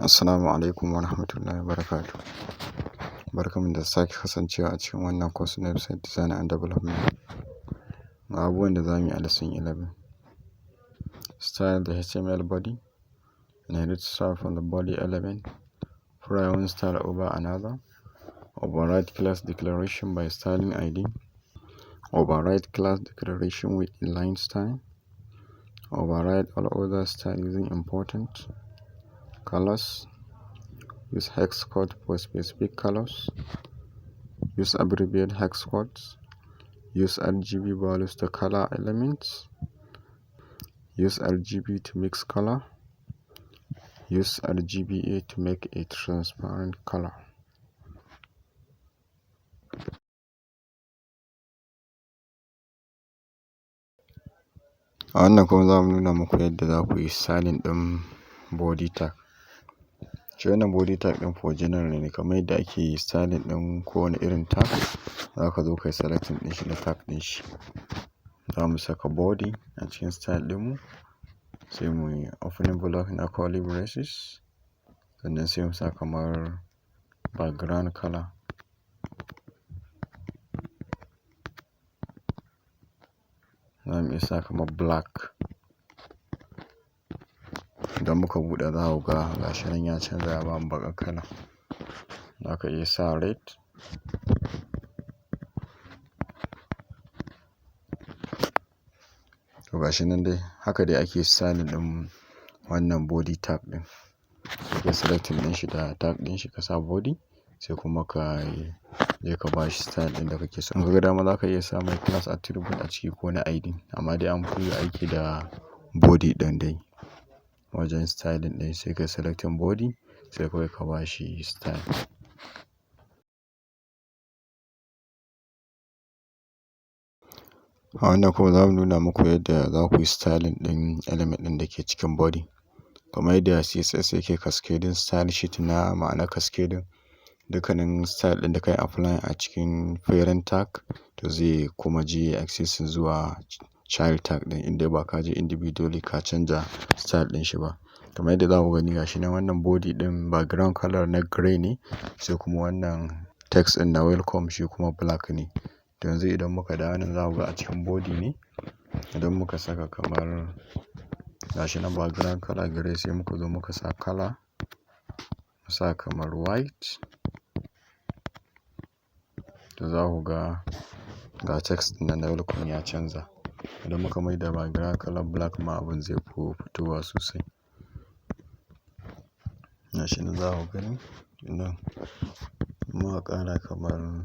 Assalamu alaikum wa rahmatullahi wa barakatuh. Barkanmu da sake kasancewa a cikin wannan course na website design and development. Ga abubuwan da za mu yi a lesson 11. Style the HTML body and edit style from the body element. Apply one style over another. Override class declaration by styling ID. Override class declaration with inline style. Override all other styles using important. Colors. Use hex code for specific colors. Use abbreviated hex codes. Use RGB values to color elements. Use RGB to mix color. Use RGBA to make a transparent color. A wannan kuma za mu nuna muku yadda za ku yi styling ɗin body tag. Shi wannan body tag ɗin for general ne, kamar yadda ake styling ɗin kowane irin tag. Za ka zo ka yi selecting ɗin shi na tag ɗin shi. Za mu saka body a cikin style ɗinmu, sai mu yi opening block na curly braces, sannan sai mu sa kamar background color. Za mu iya sa kamar black. Idan muka buɗe za ku ga gashi nan ya canza ya bamu baƙar kala. Za ka iya sa red. To gashi nan dai haka dai ake styling ɗin wannan body tag ɗin. Ka selecting ɗin shi da tag ɗin shi ka sa body, sai kuma ka je ka ba shi style ɗin da kake so. In ka ga dama za ka iya sa mai class attribute a ciki ko na ID, amma dai an fi aiki da body ɗin dai wajen styling ɗin. Sai ka selecting body, sai kawai ka ba shi style. A wannan kuma za mu nuna muku yadda za ku yi styling ɗin element ɗin da ke cikin body. Kamar yadda CSS yake cascading style sheet na ma'ana cascading, dukkanin style ɗin da ka yi apply a cikin parent tag to zai kuma je access zuwa child tag ɗin, inda ba ka je individually ka canja style ɗin shi ba. Kamar yadda za ku gani gashi nan wannan body ɗin background color na gray ne, sai kuma wannan text ɗin na welcome shi kuma black ne. To yanzu idan muka dawo nan za ku ga a cikin body ne, idan muka saka kamar gashi nan background color gray, sai muka zo muka sa color, mu sa kamar white. To za ku ga text ɗin na welcome ya canza. Idan muka maida background color black ma abin zai fi fitowa sosai. Gashi nan za ku gani nan muka ƙara kamar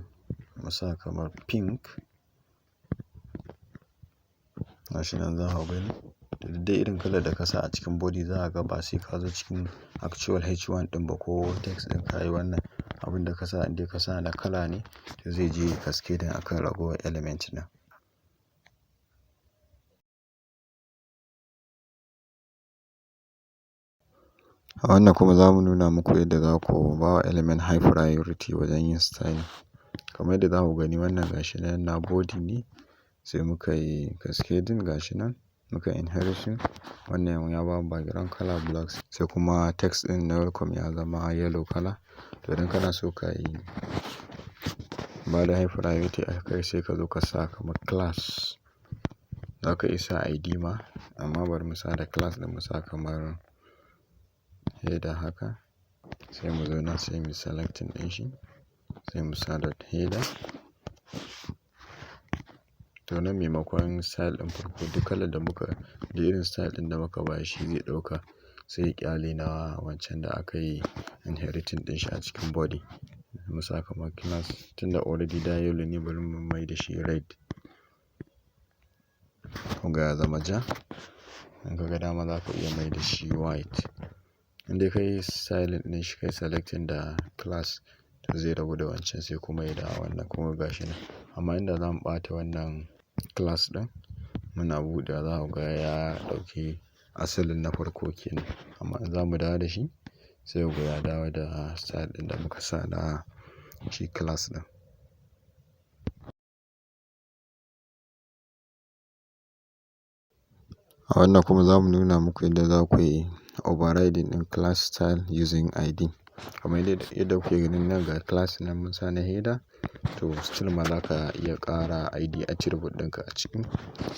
mu sa kamar pink. Gashi nan za ku gani duk dai irin kalar da ka sa a cikin body za ka ga ba sai ka zo cikin actual H1 ɗin ba ko text ɗin ka yi wannan abin da ka sa, inda ka sa na kala ne to zai je cascading akan ragowar element ɗin. A wannan kuma za mu nuna muku yadda za ku ba wa element high priority wajen yin styling. Kamar yadda za ku gani wannan gashi nan na body ne, sai muka yi cascading gashi nan, muka inheritance. Wannan ya bamu background color black, sai kuma text ɗin na welcome ya zama yellow color. To idan kana so ka yi ba da high priority a kai, sai ka zo ka sa kamar class. Za ka iya sa ID ma, amma bari mu sa da class ɗin mu sa kamar header haka. Sai mu zo nan sai mu selecting ɗin shi, sai mu sa dot header. To nan maimakon style ɗin farko duk kalar da muka, da irin style ɗin da muka ba shi zai ɗauka, sai ya ƙyale na wancan da aka yi inheriting ɗin shi a cikin body. Mu sa kamar class, tunda already da yellow ne bari mu mai da shi red. Kun ga ya zama ja. In ka ga dama za ka iya mai da shi white. Indai ka yi styling ɗin shi, ka yi selecting da class, to zai rabu da wancan sai kuma ya dawo wannan kuma gashi nan. Amma inda za mu ɓata wannan class ɗin, muna buɗewa za ku ga ya ɗauki asalin na farko kenan. Amma in za mu dawo da shi, sai ku ga ya dawo da style ɗin da muka sa na shi class ɗin. A wannan kuma za mu nuna muku yadda za ku yi overriding ɗin class style using ID. Kamar yadda kuke ganin nan ga class nan mun sa na header, to still ma za ka iya ƙara ID attribute ɗinka a ciki,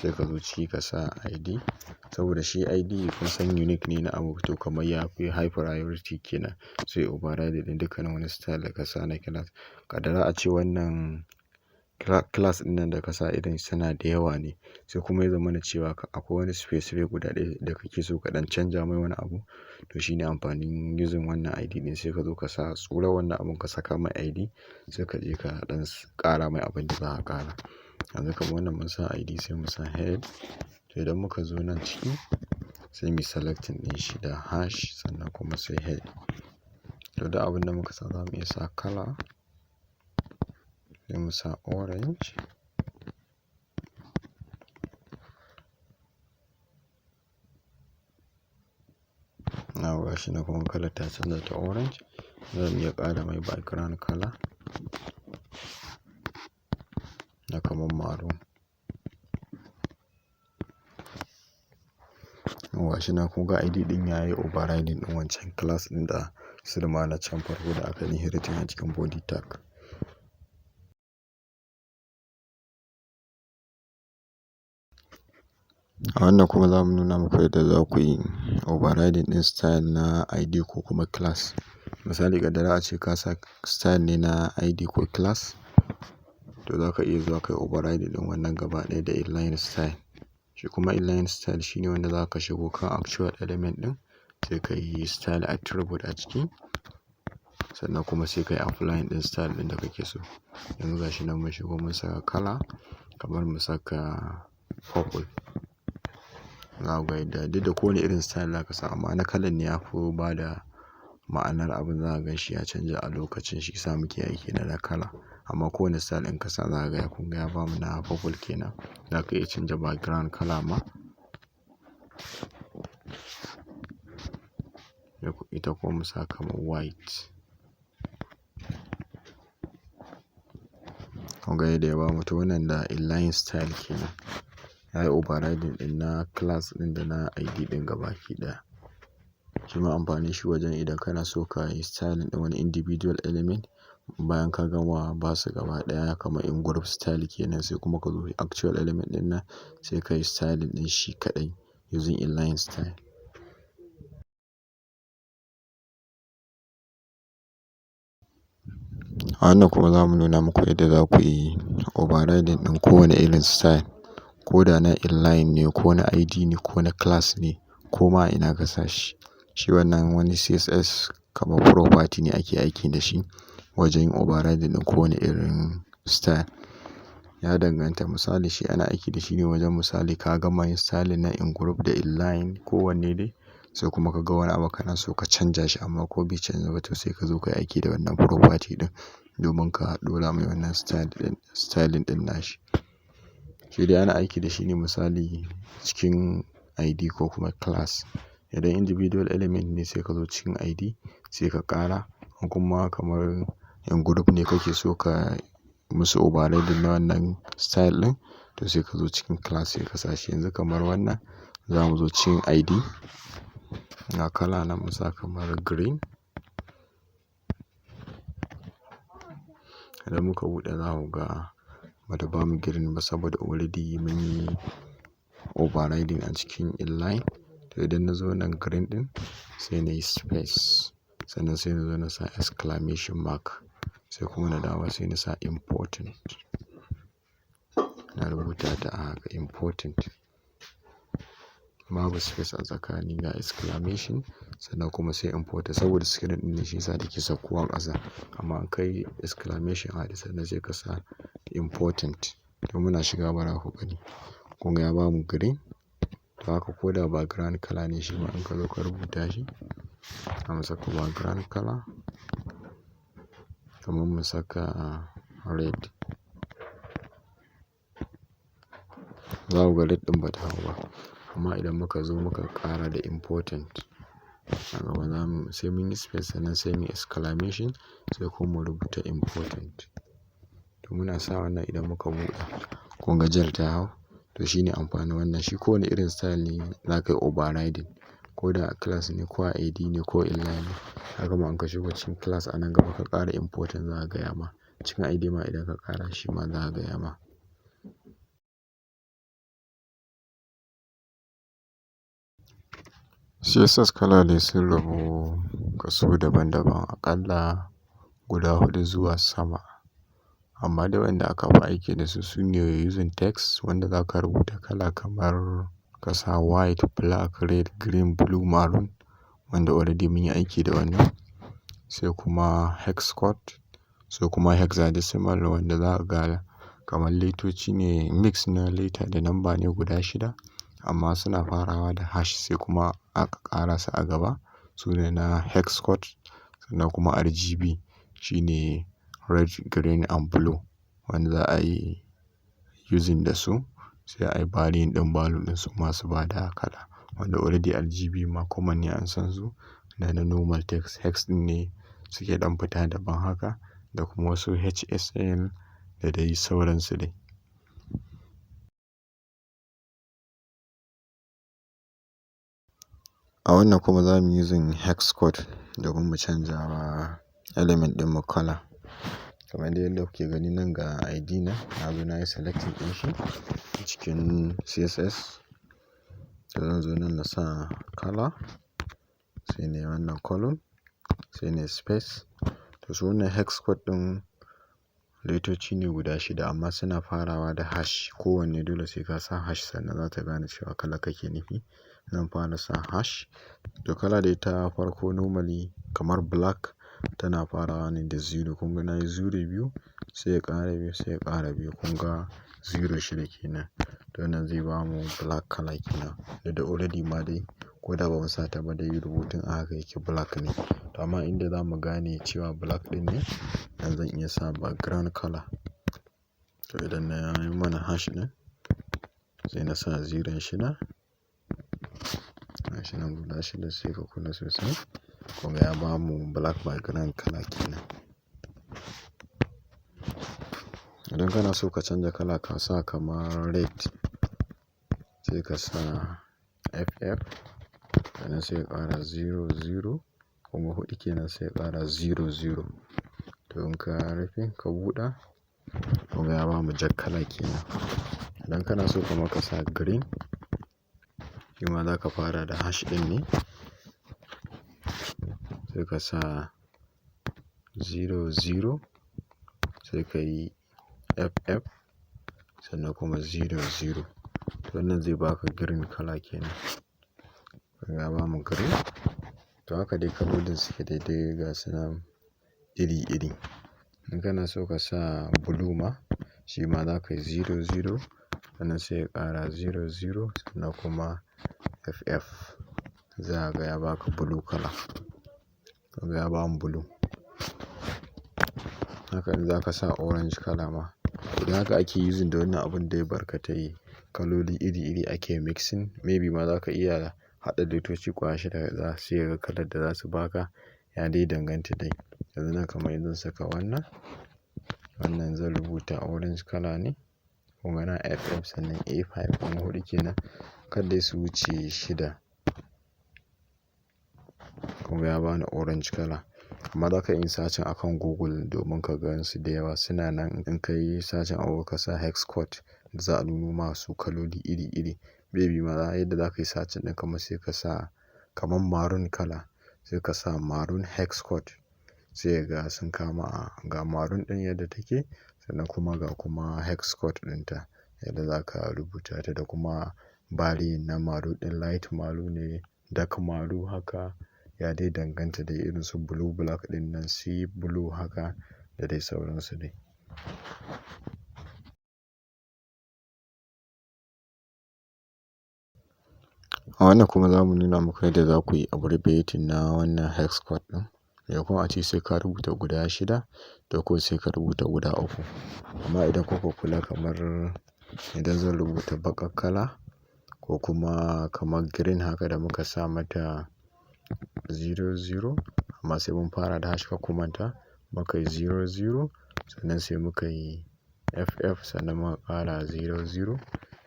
sai ka zo ciki ka sa ID. Saboda shi ID kun san unique ne na abu, to kamar ya fi high priority kenan, sai override ɗin dukkanin wani style da ka sa na class. Kaddara a ce wannan class ɗin nan da ka sa idan suna da yawa ne, sai kuma ya zamana cewa akwai wani specific guda ɗaya da kake so ka ɗan canja mai wani abu, to shine amfanin using wannan ID ɗin. Sai ka zo ka sa tsura wannan abun ka saka mai ID, sai ka je ka ɗan ƙara mai abin da za ka ƙara. Yanzu kamar wannan mun sa ID sai mu sa head. To idan muka zo nan ciki sai mu selecting ɗin shi da hash sannan kuma sai head. To da abin da muka sa za mu iya sa color, sai mu sa orange. Na gashi na kuma kalar ta canza ta orange. Zan iya ƙara mai background color na kamar maroon. Gashi na kun ga ID ɗin yayi overriding ɗin wancan class ɗin da silma na can farko da aka inheriting a cikin body tag. A wannan kuma za mu nuna muku yadda za ku yi overriding ɗin style na ID ko kuma class. Misali kaddara a ce ka sa style ne na ID ko class, to za ka iya zuwa kai overriding ɗin wannan gaba ɗaya da inline style. Shi kuma inline style shine wanda za ka shigo kan actual element ɗin, sai ka yi style attribute a ciki, sannan kuma sai ka yi applying ɗin style ɗin da kake so. Yanzu gashi nan mun shigo mun saka color, kamar mu saka purple. Za ku ga yadda duk da kowane irin style za ka sa, amma na kalan ne ya fi ba da ma'anar abin, za ka gan shi ya canja a lokacin, shi sa muke aiki da na kala. Amma kowane style in ka sa za ka ga kun ga ya bamu na purple kenan. Za ka iya canja background color ma. Ita kuma mu sa kamar white. Kun ga yadda ya bamu, to wannan da inline style kenan. Yayi overriding ɗin na class ɗin da na ID ɗin gabaki ɗaya. Shi ma amfanin shi wajen idan kana so ka yi styling ɗin wani individual element, bayan ka gama ba su gaba ɗaya kamar in group style kenan, sai kuma ka zo actual element ɗin nan sai ka yi styling ɗin shi kaɗai using inline style. A wannan kuma za mu nuna muku yadda za ku yi overriding ɗin kowane irin style. Ko da na inline ne, ko na ID ne, ko na class ne, ko ma ina ka sa shi. Shi wannan wani CSS kamar property ne ake aiki da shi wajen yin overriding ɗin kowane irin style. Ya danganta, misali shi ana aiki da shi ne wajen misali ka gama yin styling na in group da inline ko wanne dai, sai kuma ka ga wani abu kana so ka canja shi amma ko bai canza ba, to sai ka zo ka yi aiki da wannan property ɗin domin ka ɗora mai wannan styling ɗin nashi. Shi dai ana aiki da shi ne misali cikin ID ko kuma class. Idan individual element ne sai ka zo cikin ID sai ka ƙara. Kuma kamar in group ne kake so ka musu overriding na wannan style ɗin, to sai ka zo cikin class sai ka sa shi. Yanzu kamar wannan za mu zo cikin ID, ga kala nan mu sa kamar green. Idan muka buɗe za ku ga bata bamu green ba saboda already mun yi overriding a cikin inline. To idan na zo nan green ɗin sai na yi space, sannan sai na zo na sa exclamation mark, sai kuma na dawo sai na sa important. Na rubuta ta a haka important. Babu space a tsakani, ga exclamation sannan kuma sai important, saboda screen ɗin ne shi yasa take saukowa ƙasa. Amma in ka yi exclamation a haɗe sannan sai ka sa important. To muna shiga bara ku gani. Kun ga ya bamu green. To haka ko da background color ne shi ma in ka zo ka rubuta shi, za mu saka background color kamar mu saka red. Za ku ga red ɗin bata hau ba. Amma idan muka zo muka ƙara da important, a gaba sai mun yi space sannan sai mun yi exclamation sai kuma mu rubuta important. To muna sa wannan idan muka buɗe kun ga jar ta hau. To shine amfanin wannan. Shi kowane irin style ne za ka yi overriding. ko da a class ne ko a AD ne ko inline ne. Haka ma in ka shigo cikin class a nan gaba ka ƙara important za a gaya ma. Cikin ID ma idan ka ƙara shi ma za a gaya ma. CSS kala dai sun rabu kaso daban-daban aƙalla guda 4 zuwa sama. Amma dai wanda aka fi aiki da su sune using text wanda za ka rubuta kala kamar ka sa white, black, red, green, blue, maroon wanda already mun yi aiki da wannan. Sai kuma hex code, sai kuma hexadecimal wanda za ka ga kamar letoci ne mix na leta da namba ne guda 6 amma suna farawa da hash sai kuma aka ƙara su a gaba. Su ne na hex code sannan kuma RGB shine red, green and blue wanda za a yi using da su sai a yi varying ɗin value ɗin su masu bada kala. Wanda already RGB ma common ne an san su da na normal text. Hex ɗin ne suke ɗan fita daban haka da kuma wasu HSL da dai sauransu dai. A wannan kuma za mu yi using hex code domin mu canza wa element ɗin mu kala. Kamar dai yadda kuke gani nan ga ID na zo na yi selecting ɗin shi cikin CSS. To zan zo nan na sa kala sai ne wannan column sai ne space. To su wannan hex code ɗin letoci ne guda 6 amma suna farawa da hash. Kowanne dole sai ka sa hash sannan za ta gane cewa kala kake nufi. Zan fara sa hash. To kala dai ta farko normally kamar black tana farawa ne da 0. Kun ga na yi 0 biyu sai ya ƙara biyu sai ya ƙara biyu. Kun ga 0 shida kenan. To wannan zai bamu black kala kenan. Da already ma dai ko da ba mu sa ta ba dai rubutun a haka yake black ne. To amma inda za mu gane cewa black ɗin ne nan zan iya sa background kala. To idan na yi mana hash ɗin sai na sa 0 shida. Hash nan guda 6 sai ka kula sosai. Kun ga ya bamu black background kala kenan. Idan kana so ka canza kala ka sa kamar red sai ka sa FF sannan sai ka ƙara 00 kuma 4 kenan sai ka ƙara 00. To in ka rufe ka buɗe kun ga ya bamu jan kala kenan. Idan kana so kuma ka sa green shi ma za ka fara da hash ɗin ne sai ka sa 00 sai ka yi FF sannan kuma 00. To wannan zai baka green kala kenan. Kun ga ya bamu green. To haka dai kalolin suke daidai ga su nan iri-iri. In kana so ka sa blue ma shi ma za ka yi 00 sannan sai ka ƙara 00 sannan kuma FF. Za ka ga ya baka blue kala. Kun ga ya bamu blue. Haka in za ka sa orange kala ma. Idan haka ake using da wannan abun dai barkatai kaloli iri-iri ake mixing. Maybe ma za ka iya haɗa letoci ƙwaya 6 za su yi kalar da za su baka. Ya dai danganta dai. Yanzu nan kamar in zan saka wannan. Wannan zan rubuta orange kala ne. Kun ga na FF sannan A5 kuma 4 kenan. Kar dai su wuce 6. Kun ga ya bani orange kala. Amma za ka iya searching a kan Google domin ka gan su da yawa. Suna nan in ka yi searching abu ka sa hex code za a nuno masu kaloli iri-iri. Maybe ma yadda za ka yi searching ɗin kamar sai ka sa kamar maroon kala sai ka sa maroon hex code sai ga sun kama ga maroon ɗin yadda take sannan kuma ga kuma hex code ɗinta yadda za ka rubuta ta da kuma varying na maroon ɗin light maroon ne dark maroon haka. Ya dai danganta da irin su blue black ɗin nan sea blue haka da dai sauransu dai. A wannan kuma za mu nuna muku yadda za ku yi abbreviating na wannan hex code ɗin. Maimakon a ce sai ka rubuta guda 6 to ko sai ka rubuta guda 3. Amma idan kuka kula kamar idan zan rubuta baƙar kala ko kuma kamar green haka da muka sa mata 00 amma sai mun fara da hash kar ku manta muka yi 00 sannan sai muka yi FF sannan muka ƙara 00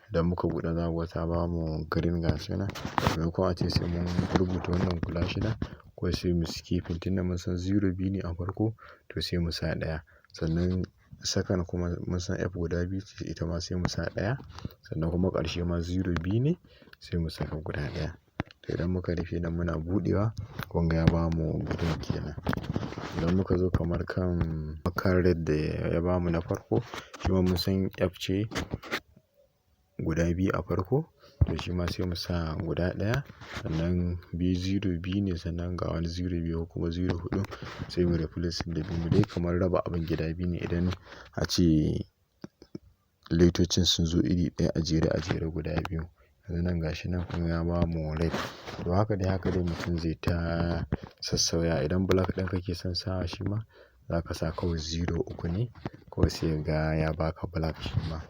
idan muka buɗe za ku ga ta bamu green gashi nan. Maimakon ace sai mun rubuta wannan guda shida kawai sai mu skipping tunda mun san 0 biyu ne a farko to sai mu sa ɗaya. Sannan second kuma mun san F guda biyu ce ita ma sai mu sa ɗaya. Sannan kuma ƙarshe ma 0 biyu ne sai mu saka guda ɗaya. To idan muka rufe nan muna buɗewa kun ga ya bamu green kenan. Idan muka zo kamar kan red da ya bamu na farko shi ma mun san F ce guda biyu a farko to shi ma sai mu sa guda ɗaya. Sannan biyu 0 biyu ne sannan ga wani 0 biyu kuma 0 huɗu sai mu replace da biyu. Mu dai kamar raba abin gida biyu ne idan ace letocin sun zo iri ɗaya a jere guda biyu. Yanzu nan gashi nan kuma ya bamu red. To haka dai mutum zai ta sassauya. Idan black ɗin kake son sawa shi ma za ka sa kawai 0 uku ne kawai sai ga ya baka black shi ma.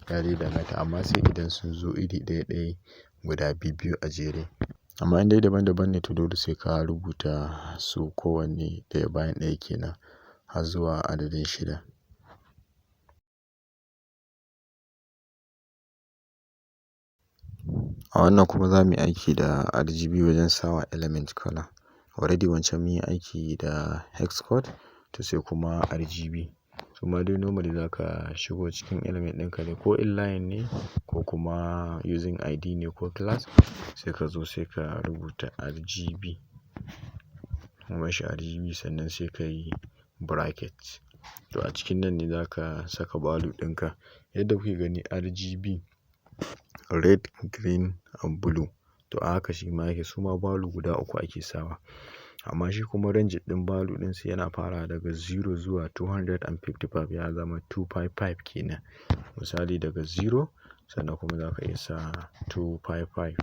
Ya dai danganta amma sai idan sun zo iri ɗaya guda biyu a jere. Amma in dai daban-daban ne to dole sai ka rubuta su kowanne ɗaya bayan ɗaya kenan har zuwa adadin shida. A wannan kuma za mu yi aiki da RGB wajen sawa element color. Already wancan mun yi aiki da hex code to sai kuma RGB. Kuma dai normally za ka shigo cikin element ɗinka ne ko inline ne ko kuma using ID ne ko class sai ka zo sai ka rubuta RGB. Kuma shi RGB sannan sai ka yi bracket. To a cikin nan ne za ka saka value ɗinka. Yadda kuke gani RGB red, green and blue. To a haka shi ma yake suma value guda uku ake sawa. Amma shi kuma range ɗin value ɗin sai yana fara daga 0 zuwa 255 ya zama 255 kenan. Misali daga 0 sannan kuma za ka iya sa 255.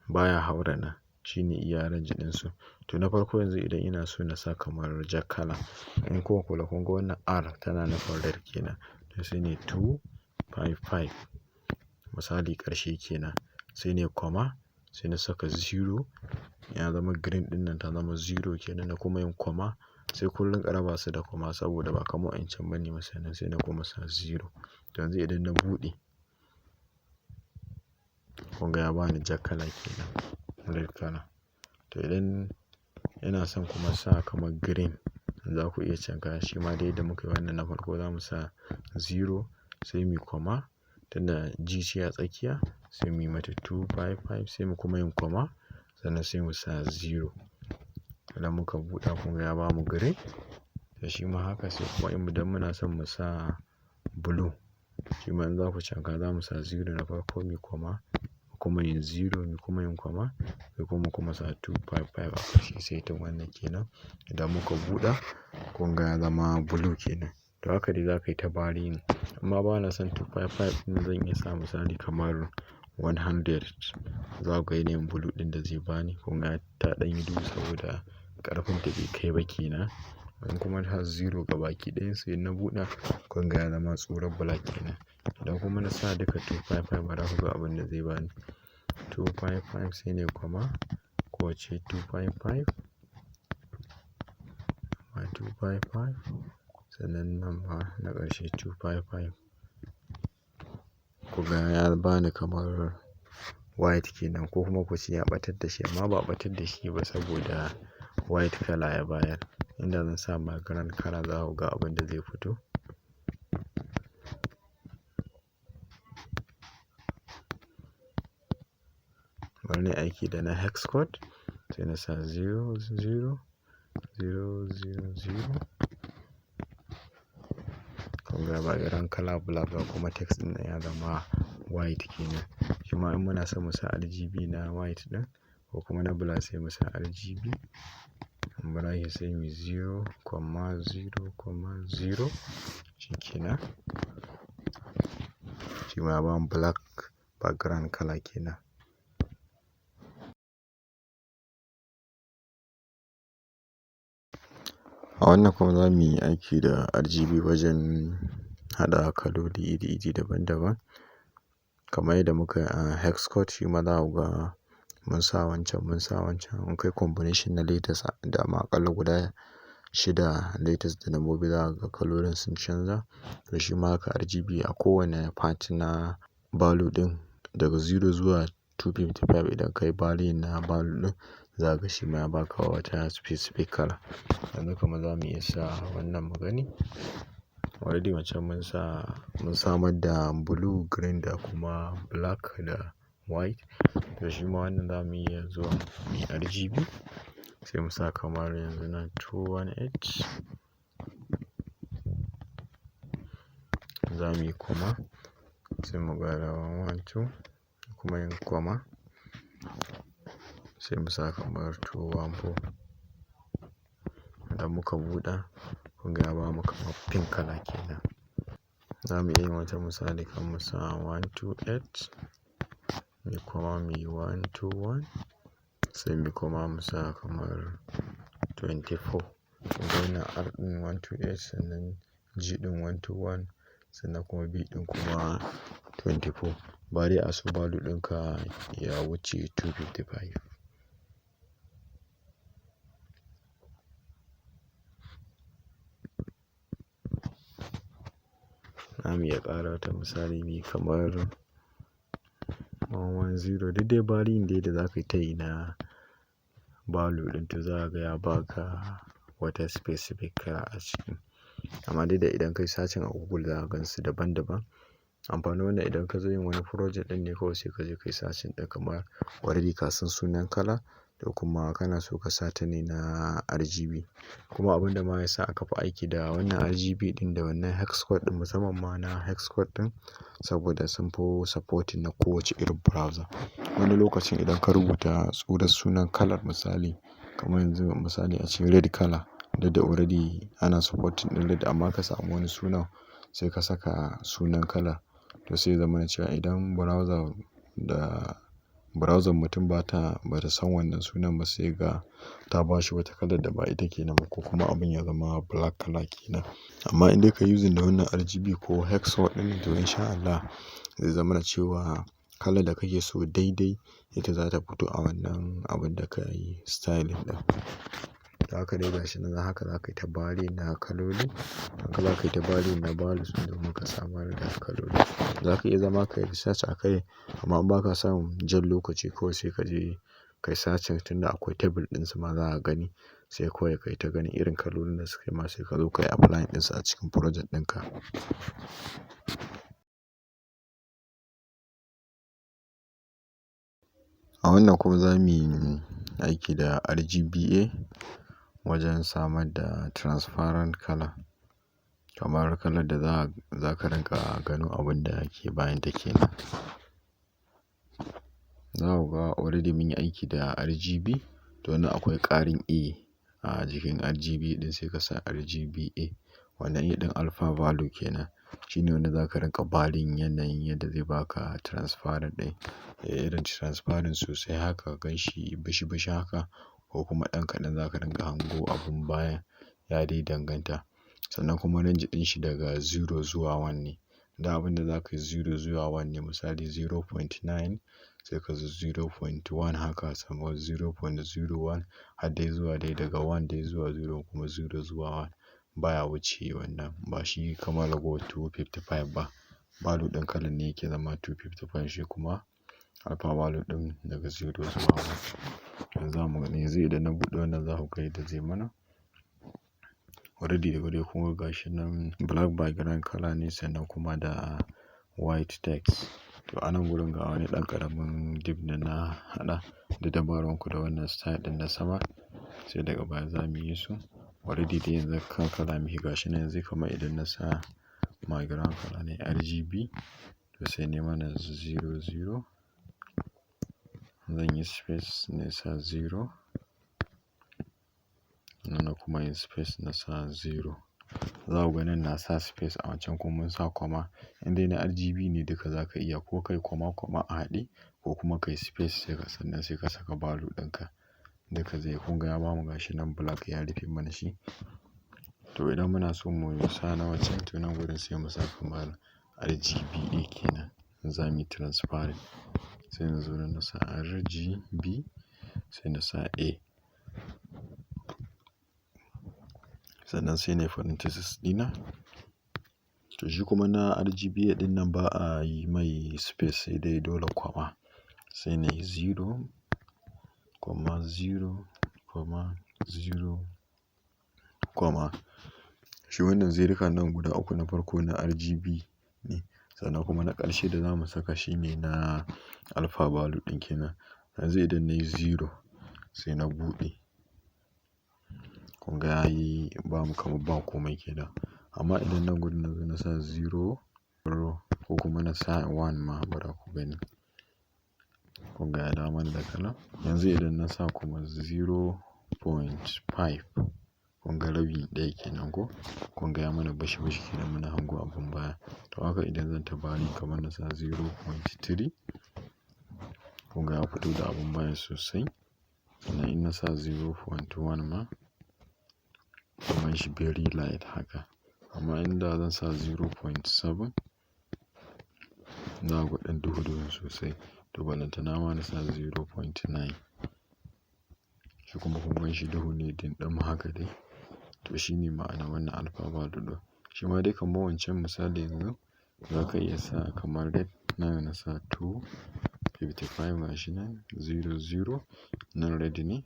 Baya haura nan shine iya range ɗinsu. To na farko yanzu idan ina so na sa kamar ja kala in kuka kula kun ga wannan R tana nufin red kenan. To sai ne 255 misali ƙarshe kenan. Sai ne comma sai na saka 0 ya zama green ɗin nan ta zama 0 kenan na kuma yin comma sai kun rinƙa raba su da comma saboda ba kamar wa'incan bane misalan sai na kuma sa 0. To yanzu idan na buɗe kun ga ya bani ja kala kenan red kala. To idan ina son kuma sa kamar green za ku iya canza shi ma dai yadda muka yi wannan na farko za mu sa 0 sai mu comma tunda G ce a tsakiya sai mu yi mata 255 sai mu kuma yin comma sannan sai mu sa 0. Idan muka buɗe kun ga ya bamu green. To shi ma haka sai kuma idan muna son mu sa blue shi ma in za ku canza za mu sa 0 na farko mu comma kuma yin 0 mu kuma yin comma sai kuma sa 255 a ƙarshe sai ta wannan kenan. Idan muka buɗe kun ga ya zama blue kenan. To haka dai za ka yi ta varying. Amma ba na son 255 ɗin zan iya sa misali kamar 100. Za ku ga yanayin blue ɗin da zai bani kun ga ta ɗan yi duhu saboda ƙarfin ta bai kai ba kenan. In kuma ta 0 gabaki ɗayan sai na buɗe kun ga ya zama tsurar black kenan. Idan kuma na sa duka 255 bara ku ga abin da zai bani. 255 sai ne comma ko ce 255 255 sannan nan ma na ƙarshe 255. Ku ga ya bani kamar white kenan ko kuma ku ce ya ɓatar da shi amma ba ɓatar da shi ba saboda white kala ya bayar. Inda zan sa background kala za ku ga abin da zai fito. Bari nayi aiki da na hex code sai na sa 0 0 0 0 0. Kun ga background kala black ga kuma text ɗin ya zama white kenan. Shi ma in muna son mu sa RGB na white ɗin ko kuma na black sai mu sa RGB. Bracket sai mu 0 0 0 shi kenan. Shi ma ya bamu black background kala kenan. A wannan kuma za mu yi aiki da RGB wajen haɗa kaloli iri daban-daban. Kamar yadda muka yi a hex code shi ma za ku ga mun sa wancan mun kai combination na letters da ma aƙalla guda shida latest da lambobi za ka ga kalolin sun canza. To shi ma haka RGB a kowane part na value ɗin daga 0 zuwa 255 idan kai value na value ɗin za ka ga shi ma ya baka wata specific kala. Yanzu kamar za mu iya sa wannan mu gani. Already wancan mun samar da blue, green da kuma black da white. To shi ma wannan za mu iya zuwa muyi RGB sai mu sa kamar yanzu nan 218. Za mu yi comma sai mu ƙara 112 kuma yin comma sai mu sa kamar 214. Idan muka buɗe kun ga ya bamu kamar pink kala kenan. Za mu iya yin wata misali kamar mu sa 128 mai comma muyi 121 sai mu comma mu sa kamar 24. Kun ga wannan R ɗin 128 sannan G ɗin 121 sannan kuma B ɗin kuma 24. Ba dai a so value ɗinka ya wuce 255. Za mu iya ƙara wata misali mai kamar 110. Duk dai value dai da za ka yi ta yi na value ɗin to za ka ga ya baka wata specific kala a ciki. Amma dai da idan kai searching a Google za ka gansu daban daban. Amfanin wannan idan ka zo yin wani project ɗin ne kawai sai ka je kai searching ɗin kamar already ka san sunan kala da kuma kana so ka sa ta ne na RGB. Kuma abin da ma ya sa aka fi aiki da wannan RGB ɗin da wannan hex code ɗin musamman ma na hex code ɗin saboda sun fi supporting na kowace irin browser. Wani lokacin idan ka rubuta tsurar sunan kalar misali kamar yanzu misali ace red color duk da already ana supporting ɗin red amma ka samu wani sunan sai ka saka sunan kala to sai ya zamana cewa idan browser mutum bata san wannan sunan ba sai ga ta bashi wata kalar da ba ita kenan ba ko kuma abin ya zama black kala kenan. Amma in dai ka using da wannan RGB ko hex code ɗin to in sha Allah zai zamana cewa kalar da kake so daidai ita za ta fito a wannan abin da ka yi styling ɗin. Haka dai gashi nan haka za ka yi ta value na kaloli. Haka za ka yi ta value na values domin ka samar da kaloli. Za ka iya zama ka yi research a kai amma in ba ka samu jan lokaci kawai sai ka je kai searching tunda akwai table ɗinsu ma za ka gani sai kawai kai ta gani irin kalolin da suke ma sai ka zo ka yi applying ɗinsu a cikin project ɗinka. A wannan kuma za mu yi aiki da RGBA wajen samar da transparent kala kamar kalar da za ka rinƙa ganin abun da ke bayan ta kenan. Za ku ga already mun yi aiki da RGB to nan akwai ƙarin A jikin RGB ɗin sai ka sa RGBA. Wannan A ɗin alpha value kenan. Shine wanda za ka rinƙa valuing yanayin yadda zai baka transparent ɗin. Irin transparent sosai haka gan shi bishi bishi haka ko kuma ɗan kaɗan za ka rinƙa hango abun baya ya dai danganta. Sannan kuma range ɗin shi daga 0 zuwa 1 ne. Da abin da za ka yi 0 zuwa 1 ne misali 0.9 sai ka zo 0.1 haka sama 0.01 har dai zuwa dai daga 1 dai zuwa 0 kuma 0 zuwa 1 baya wuce wannan. Ba shi kamar ragowar 255 ba. Value ɗin kalan ne yake zama 255 shi kuma alpha value ɗin daga 0 zuwa 1. Yanzu za mu gani yanzu idan na buɗe wannan za ku ga yadda zai mana. Already daga dai kun ga gashi nan black background kala ne sannan kuma da white text. To a nan gurin ga wani ɗan ƙaramin div da na haɗa da dabarar ku da wannan style ɗin na sama sai daga baya za mu yi su. Already dai yanzu kan kala muke gashi nan yanzu kamar idan na sa background kala ne RGB to sai nai mana 00 zan yi space na sa 0 nan kuma yin space na sa 0. Za ku ga nan na sa space a wancan kuma mun sa comma. In dai na RGB ne duka za ka iya ko kai comma a haɗe ko kuma kai space sannan sai ka saka value ɗinka. Duka zai kun ga ya bamu gashi nan black ya rufe mana shi. To idan muna so mu sa na wancan to nan gurin sai mu sa kamar RGBA kenan. Za mu yi transparent sai na zo nan na sa RGB sai na sa A. sannan sai na yi parenthesis ɗina. To shi kuma na RGBA ɗin nan ba a yi mai space sai dai dole kwama. Sai na yi 0, 0, 0, shi wannan zerikan nan guda uku na farko na RGB ne, sannan kuma na ƙarshe da za mu saka shi ne na alpha value ɗin kenan. Yanzu idan na yi 0 sai na buɗe, kun ga yayi ba mu kamar ba komai kenan. Amma idan nan gurin na zo na sa 0 ko kuma na sa 1 ma bara ku gani, kun ga ya dawo mana da kala. Yanzu idan na sa kuma 0.5, kun ga rabi ɗaya kenan ko, kun ga ya mana bashi kenan muna hango abun baya. To haka idan zan ta bari kamar na sa 0.3, kun ga ya fito da abun baya sosai. Sannan in na sa 0.1 ma, kuma shi very light haka. Amma inda zan sa 0.7, za ku ɗan duhu sosai. To balantana ma na sa 0.9, shi kuma kun gan shi duhu ne dinɗim haka dai. To shi ne ma'ana wannan alpha value ɗin. Shi ma dai kamar wancan misali yanzu za ka iya sa kamar red, na sa 255 gashi nan 00 nan red ne,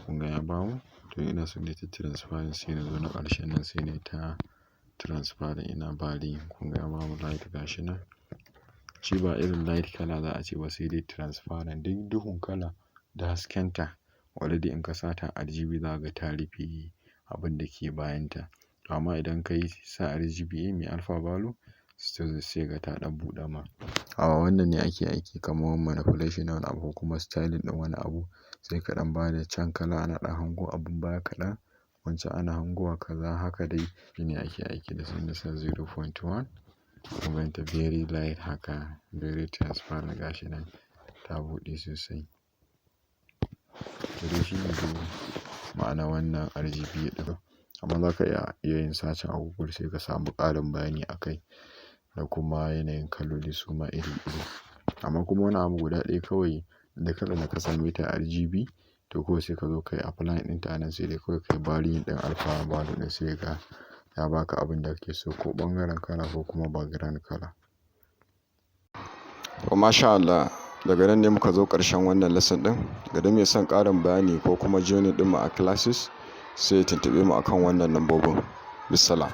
kun ga ya bamu. To ina so ne ta transparency na zo na ƙarshen nan sai ne ta transparent ina bari, kun ga ya bamu light gashi nan. Shi ba irin light kala za a ce ba sai dai transparent, duk duhun kala da haskenta already in ka sata RGB za ka ga ta rufe abin da ke bayanta. Amma idan ka yi sa RGBA mai alpha value sai ga ta ɗan buɗe ma. A wannan ne ake aiki kamar manipulation na wani abu ko kuma styling ɗin wani abu. Sai ka ɗan ba da can kala ana ɗan hango abun baya kaɗan, wancan ana hangowa kaza haka dai. Shi ne ake aiki da su. Na sa 0.1, kun ganta very light haka, very transparent gashi nan ta buɗe sosai. To dai shi ne dai ma'ana wannan RGBA ɗin. Amma za ka iya yin searching a Google sai ka samu ƙarin bayani a kai da kuma yanayin kaloli su ma iri-iri. Amma kuma wani abu guda ɗaya kawai da kalar da ka same ta RGB, to kawai sai ka zo ka yi apply ɗin ta nan sai dai kawai ka yi varying ɗin alpha value ɗin sai ga ya baka abin da kake so ko ɓangaren kala ko kuma background kala. To masha Allah, daga nan ne muka zo ƙarshen wannan lesson ɗin. Ga duk mai son ƙarin bayani ko kuma joining ɗinmu a classes sai ya tuntuɓe mu akan wannan lambobin. Bissalam.